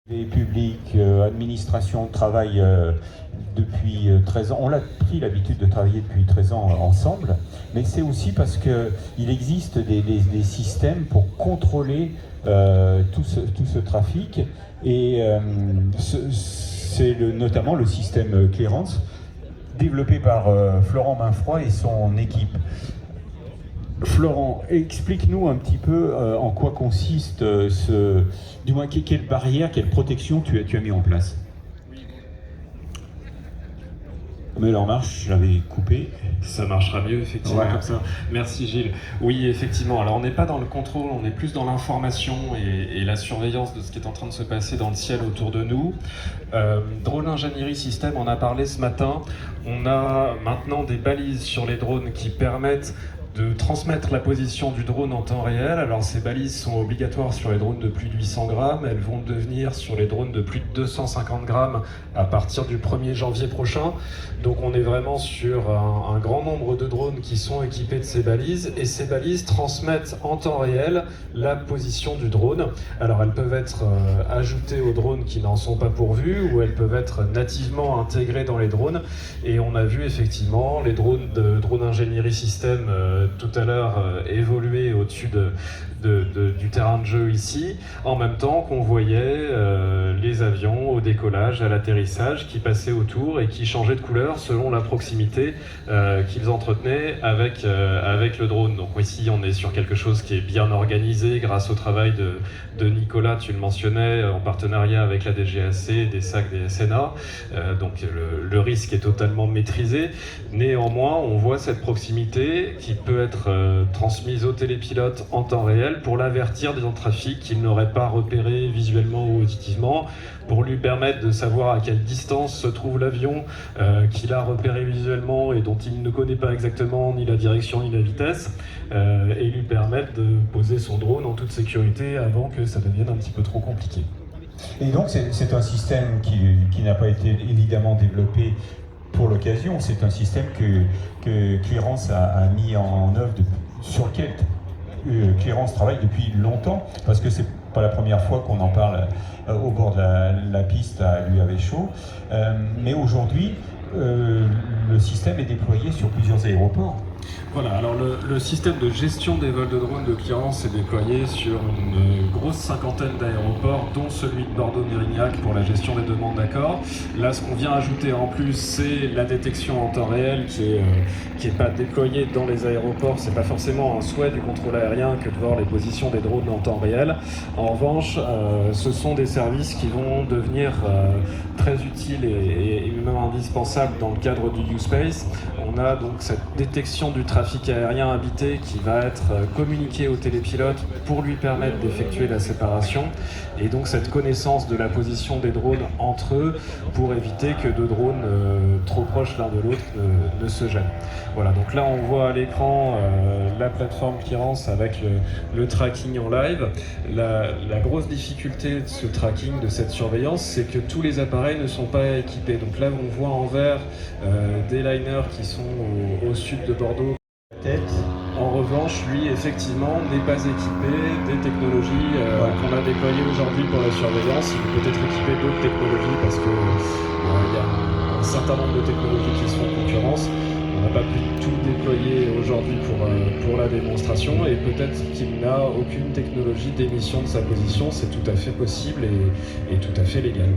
Les publics, administration travaillent depuis 13 ans. On a pris l'habitude de travailler depuis 13 ans ensemble, mais c'est aussi parce qu'il existe des systèmes pour contrôler tout ce trafic. Et c'est notamment le système Clearance, développé par Florent Mainfroy et son équipe. Florent, explique-nous un petit peu en quoi consiste du moins quelle barrière, quelle protection tu as mis en place. Mais là en marche, je l'avais coupé. Ça marchera mieux effectivement voilà. Comme ça. Merci Gilles. Oui effectivement, alors on n'est pas dans le contrôle, on est plus dans l'information et la surveillance de ce qui est en train de se passer dans le ciel autour de nous. Drone ingénierie système, on a parlé ce matin. On a maintenant des balises sur les drones qui permettent de transmettre la position du drone en temps réel. Alors ces balises sont obligatoires sur les drones de plus de 800 grammes, elles vont devenir sur les drones de plus de 250 grammes à partir du 1er janvier prochain. Donc on est vraiment sur un grand nombre de drones qui sont équipés de ces balises, et ces balises transmettent en temps réel la position du drone. Alors elles peuvent être ajoutées aux drones qui n'en sont pas pourvus, ou elles peuvent être nativement intégrées dans les drones, et on a vu effectivement les drones de drone ingénierie système tout à l'heure évoluer au-dessus du terrain de jeu ici, en même temps qu'on voyait les avions au décollage, à l'atterrissage, qui passaient autour et qui changeaient de couleur selon la proximité qu'ils entretenaient avec le drone. Donc ici on est sur quelque chose qui est bien organisé grâce au travail de Nicolas, tu le mentionnais, en partenariat avec la DGAC, des SAC, des SNA. Donc le risque est totalement maîtrisé. Néanmoins, on voit cette proximité qui peut être transmise au télépilote en temps réel pour l'avertir des zones de trafic qu'il n'aurait pas repéré visuellement ou auditivement, pour lui permettre de savoir à quelle distance se trouve l'avion qu'il a repéré visuellement et dont il ne connaît pas exactement ni la direction ni la vitesse, et lui permettre de poser son drone en toute sécurité avant que ça devienne un petit peu trop compliqué. Et donc c'est un système qui n'a pas été évidemment développé pour l'occasion, c'est un système que Clearance a mis en œuvre, sur lequel Clearance travaille depuis longtemps, parce que c'est pas la première fois qu'on en parle au bord de la piste à l'UAV Show, mais aujourd'hui le système est déployé sur plusieurs aéroports. Voilà, alors le système de gestion des vols de drones de Clearance est déployé sur une grosse cinquantaine d'aéroports, dont celui de Bordeaux-Mérignac pour la gestion des demandes d'accord. Là, ce qu'on vient ajouter en plus, c'est la détection en temps réel qui est pas déployée dans les aéroports. C'est pas forcément un souhait du contrôle aérien que de voir les positions des drones en temps réel. En revanche, ce sont des services qui vont devenir très utiles et même indispensables dans le cadre du U-Space. On a donc cette détection du trafic aérien habité qui va être communiqué au télépilote pour lui permettre d'effectuer la séparation, et donc cette connaissance de la position des drones entre eux pour éviter que deux drones trop proches l'un de l'autre ne se gênent. Voilà, donc là on voit à l'écran la plateforme Clearance avec le tracking en live. La grosse difficulté de ce tracking, de cette surveillance, c'est que tous les appareils ne sont pas équipés. Donc là on voit en vert des liners qui sont au sud de Bordeaux. En revanche, lui, effectivement, n'est pas équipé des technologies qu'on a déployées aujourd'hui pour la surveillance. Il peut peut-être équipé d'autres technologies parce qu'il y a un certain nombre de technologies qui sont en concurrence. On n'a pas pu tout déployer aujourd'hui pour la démonstration, et peut-être qu'il n'a aucune technologie d'émission de sa position. C'est tout à fait possible et tout à fait légal.